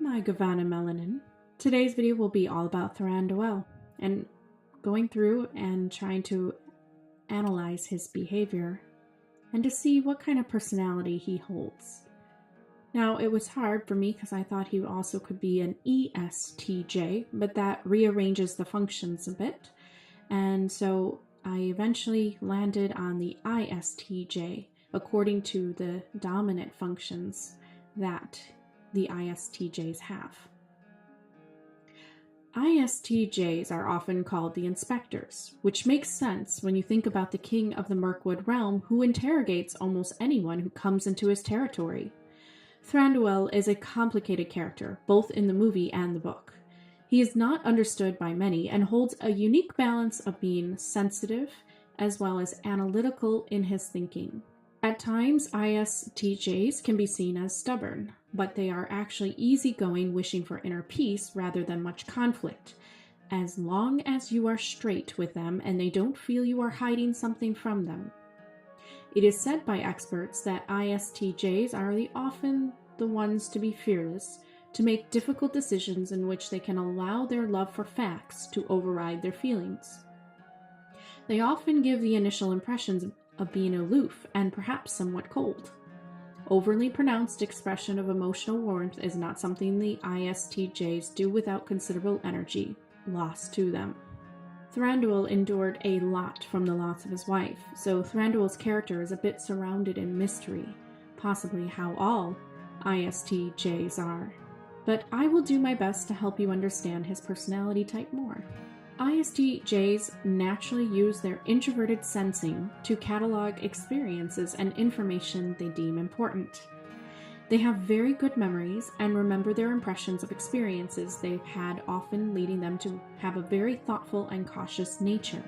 My Gavana Melanin. Today's video will be all about Thranduil and going through and trying to analyze his behavior and to see what kind of personality he holds. Now, it was hard for me because I thought he also could be an ISTJ, but that rearranges the functions a bit. And so I eventually landed on the ISTJ according to the dominant functions that the ISTJs have. ISTJs are often called the inspectors, which makes sense when you think about the king of the Mirkwood realm who interrogates almost anyone who comes into his territory. Thranduil is a complicated character, both in the movie and the book. He is not understood by many and holds a unique balance of being sensitive as well as analytical in his thinking. At times, ISTJs can be seen as stubborn, but they are actually easygoing, wishing for inner peace rather than much conflict, as long as you are straight with them and they don't feel you are hiding something from them. It is said by experts that ISTJs are often the ones to be fearless, to make difficult decisions in which they can allow their love for facts to override their feelings. They often give the initial impressions of being aloof and perhaps somewhat cold. Overly pronounced expression of emotional warmth is not something the ISTJs do without considerable energy lost to them. Thranduil endured a lot from the loss of his wife, so Thranduil's character is a bit surrounded in mystery, possibly how all ISTJs are. But I will do my best to help you understand his personality type more. ISTJs naturally use their introverted sensing to catalog experiences and information they deem important. They have very good memories and remember their impressions of experiences they've had, often leading them to have a very thoughtful and cautious nature.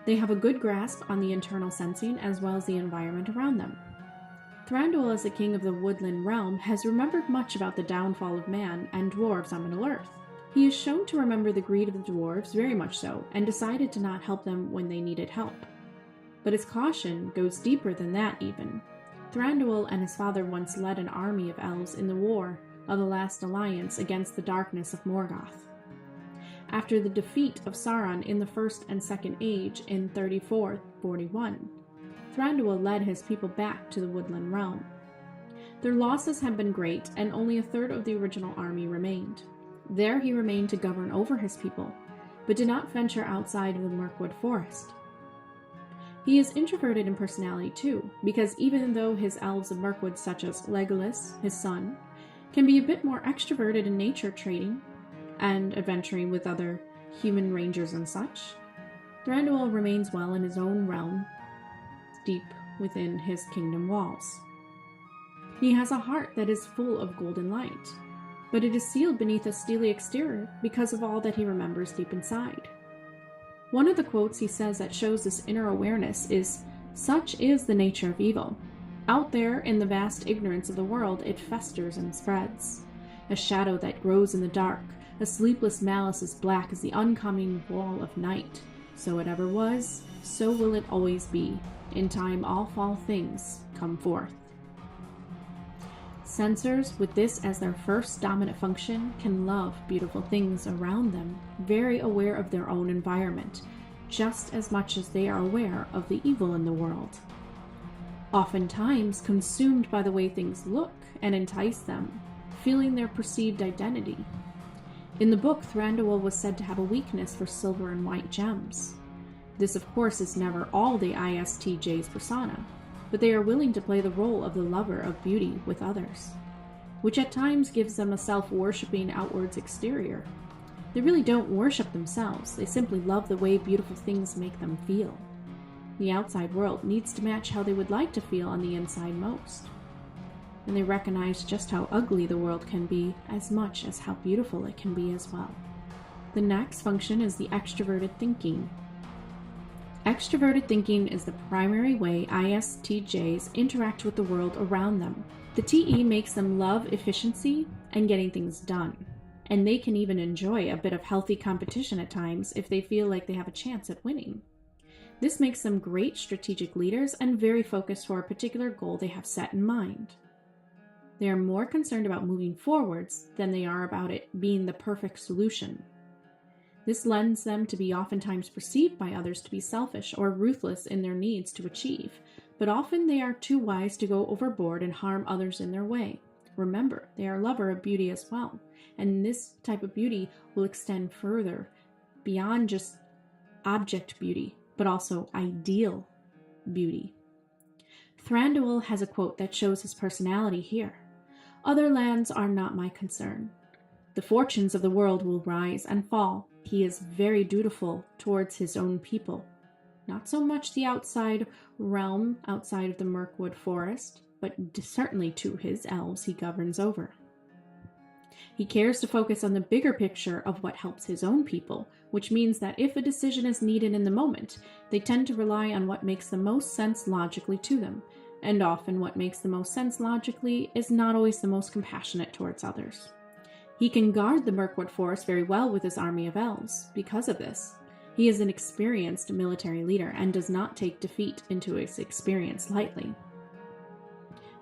They have a good grasp on the internal sensing as well as the environment around them. Thranduil, as the king of the woodland realm, has remembered much about the downfall of man and dwarves on Middle-earth. He is shown to remember the greed of the dwarves very much so, and decided to not help them when they needed help. But his caution goes deeper than that even. Thranduil and his father once led an army of elves in the War of the Last Alliance against the darkness of Morgoth. After the defeat of Sauron in the First and Second Age in 3441, Thranduil led his people back to the woodland realm. Their losses had been great, and only a third of the original army remained. There he remained to govern over his people, but did not venture outside of the Mirkwood forest. He is introverted in personality too, because even though his elves of Mirkwood, such as Legolas, his son, can be a bit more extroverted in nature, trading and adventuring with other human rangers and such, Thranduil remains well in his own realm, deep within his kingdom walls. He has a heart that is full of golden light, but it is sealed beneath a steely exterior because of all that he remembers deep inside. One of the quotes he says that shows this inner awareness is, "Such is the nature of evil. Out there in the vast ignorance of the world, it festers and spreads. A shadow that grows in the dark, a sleepless malice as black as the oncoming wall of night. So it ever was, so will it always be. In time all fall things come forth." Sensors, with this as their first dominant function, can love beautiful things around them, very aware of their own environment, just as much as they are aware of the evil in the world. Oftentimes consumed by the way things look and entice them, feeling their perceived identity. In the book, Thranduil was said to have a weakness for silver and white gems. This, of course, is never all the ISTJ's persona, but they are willing to play the role of the lover of beauty with others, which at times gives them a self-worshipping outwards exterior. They really don't worship themselves, they simply love the way beautiful things make them feel. The outside world needs to match how they would like to feel on the inside most. And they recognize just how ugly the world can be as much as how beautiful it can be as well. The next function is the extroverted thinking. Extroverted thinking is the primary way ISTJs interact with the world around them. The TE makes them love efficiency and getting things done, and they can even enjoy a bit of healthy competition at times if they feel like they have a chance at winning. This makes them great strategic leaders and very focused for a particular goal they have set in mind. They are more concerned about moving forwards than they are about it being the perfect solution. This lends them to be oftentimes perceived by others to be selfish or ruthless in their needs to achieve, but often they are too wise to go overboard and harm others in their way. Remember, they are a lover of beauty as well, and this type of beauty will extend further beyond just object beauty, but also ideal beauty. Thranduil has a quote that shows his personality here. "Other lands are not my concern. The fortunes of the world will rise and fall. He is very dutiful towards his own people. Not so much the outside realm outside of the Mirkwood Forest, but certainly to his elves he governs over. He cares to focus on the bigger picture of what helps his own people, which means that if a decision is needed in the moment, they tend to rely on what makes the most sense logically to them, and often what makes the most sense logically is not always the most compassionate towards others. He can guard the Mirkwood Forest very well with his army of elves. Because of this, he is an experienced military leader and does not take defeat into his experience lightly.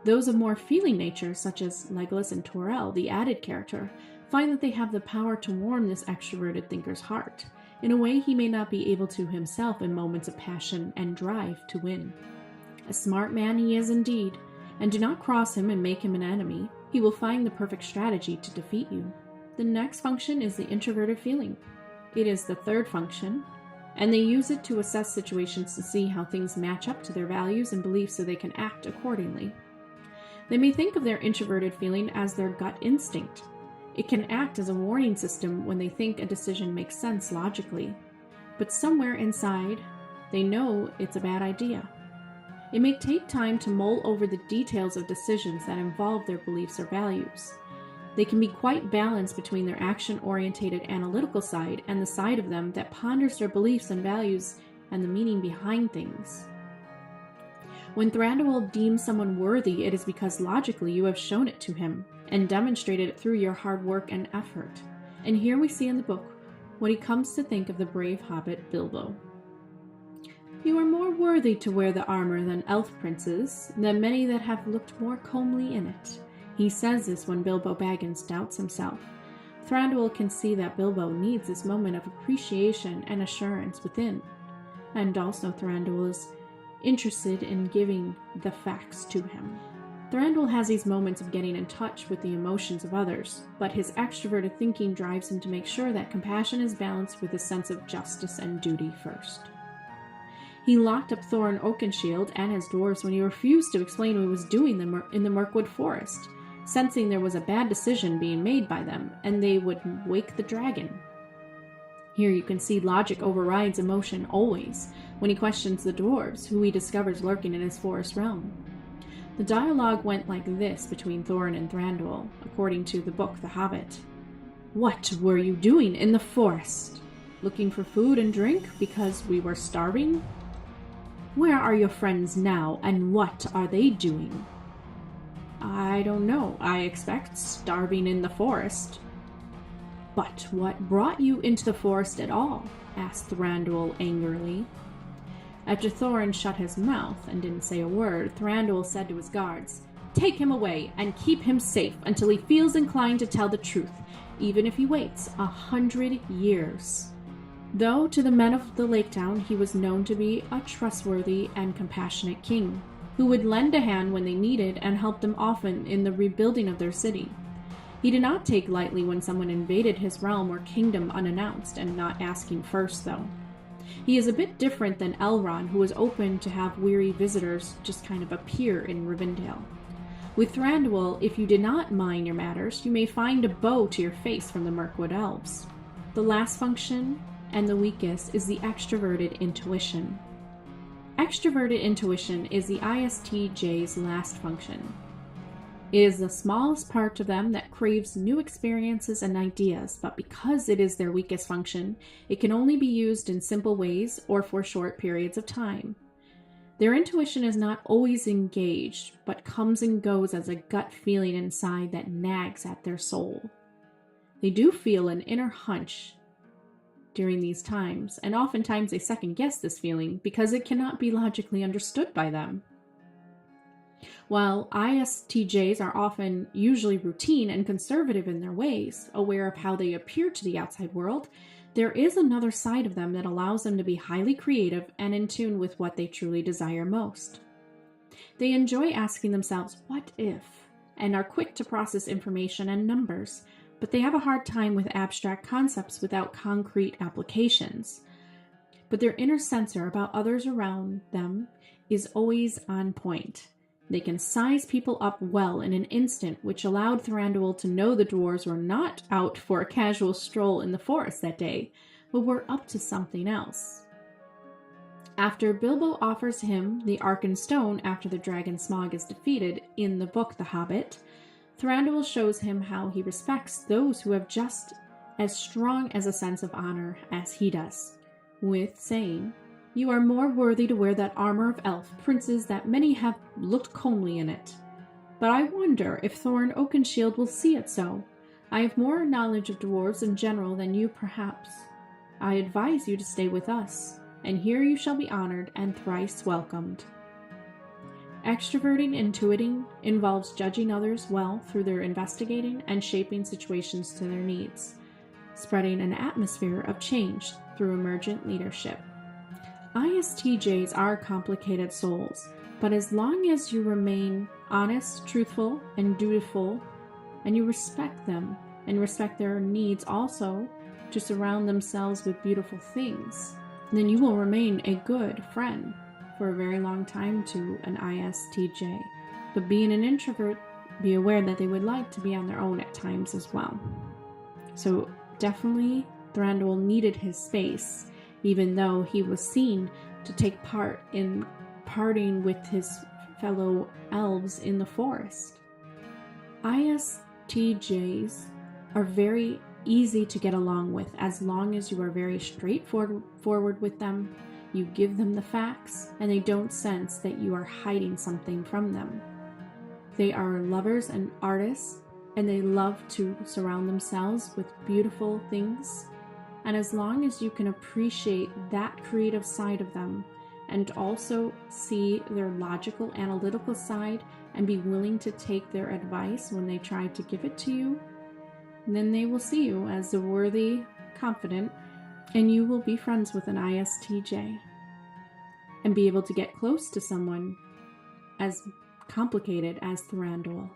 Those of more feeling natures, such as Legolas and Torel, the added character, find that they have the power to warm this extroverted thinker's heart, in a way he may not be able to himself in moments of passion and drive to win. A smart man he is indeed, and do not cross him and make him an enemy. He will find the perfect strategy to defeat you. The next function is the introverted feeling. It is the third function, and they use it to assess situations to see how things match up to their values and beliefs so they can act accordingly. They may think of their introverted feeling as their gut instinct. It can act as a warning system when they think a decision makes sense logically, but somewhere inside, they know it's a bad idea. It may take time to mull over the details of decisions that involve their beliefs or values. They can be quite balanced between their action-oriented analytical side and the side of them that ponders their beliefs and values and the meaning behind things. When Thranduil deems someone worthy, it is because logically you have shown it to him and demonstrated it through your hard work and effort. And here we see in the book what he comes to think of the brave hobbit Bilbo. "You are more worthy to wear the armor than elf princes, than many that have looked more comely in it." He says this when Bilbo Baggins doubts himself. Thranduil can see that Bilbo needs this moment of appreciation and assurance within. And also Thranduil is interested in giving the facts to him. Thranduil has these moments of getting in touch with the emotions of others, but his extroverted thinking drives him to make sure that compassion is balanced with a sense of justice and duty first. He locked up Thorin Oakenshield and his dwarves when he refused to explain what he was doing in the Mirkwood Forest, sensing there was a bad decision being made by them, and they would wake the dragon. Here you can see logic overrides emotion always, when he questions the dwarves, who he discovers lurking in his forest realm. The dialogue went like this between Thorin and Thranduil, according to the book The Hobbit. "What were you doing in the forest? Looking for food and drink because we were starving? Where are your friends now, and what are they doing?" "I don't know. I expect starving in the forest." "But what brought you into the forest at all?" asked Thranduil angrily. After Thorin shut his mouth and didn't say a word, Thranduil said to his guards, "Take him away and keep him safe until he feels inclined to tell the truth, even if he waits 100 years. Though to the men of the Lake Town he was known to be a trustworthy and compassionate king, who would lend a hand when they needed and helped them often in the rebuilding of their city. He did not take lightly when someone invaded his realm or kingdom unannounced and not asking first, though. He is a bit different than Elrond, who was open to have weary visitors just kind of appear in Rivendell. With Thranduil, if you did not mind your matters, you may find a bow to your face from the Mirkwood Elves. The last function, and the weakest, is the extroverted intuition. Extroverted intuition is the ISTJ's last function. It is the smallest part of them that craves new experiences and ideas, but because it is their weakest function, it can only be used in simple ways or for short periods of time. Their intuition is not always engaged, but comes and goes as a gut feeling inside that nags at their soul. They do feel an inner hunch during these times, and oftentimes they second guess this feeling because it cannot be logically understood by them. While ISTJs are often usually routine and conservative in their ways, aware of how they appear to the outside world, there is another side of them that allows them to be highly creative and in tune with what they truly desire most. They enjoy asking themselves, what if? And are quick to process information and numbers, but they have a hard time with abstract concepts without concrete applications. But their inner sensor about others around them is always on point. They can size people up well in an instant, which allowed Thranduil to know the dwarves were not out for a casual stroll in the forest that day, but were up to something else. After Bilbo offers him the Arcane Stone after the dragon Smaug is defeated in the book The Hobbit, Thranduil shows him how he respects those who have just as strong as a sense of honor as he does, with saying, "You are more worthy to wear that armor of elf princes that many have looked comely in it. But I wonder if Thorin Oakenshield will see it so. I have more knowledge of dwarves in general than you perhaps. I advise you to stay with us, and here you shall be honored and thrice welcomed." Extroverting intuiting involves judging others well through their investigating and shaping situations to their needs, spreading an atmosphere of change through emergent leadership. ISTJs are complicated souls, but as long as you remain honest, truthful, and dutiful, and you respect them and respect their needs also to surround themselves with beautiful things, then you will remain a good friend for a very long time to an ISTJ. But being an introvert, be aware that they would like to be on their own at times as well. So definitely Thranduil needed his space, even though he was seen to take part in partying with his fellow elves in the forest. ISTJs are very easy to get along with as long as you are very straightforward with them, you give them the facts, and they don't sense that you are hiding something from them. They are lovers and artists, and they love to surround themselves with beautiful things. And as long as you can appreciate that creative side of them and also see their logical, analytical side and be willing to take their advice when they try to give it to you, then they will see you as a worthy, confident, and you will be friends with an ISTJ and be able to get close to someone as complicated as Thranduil.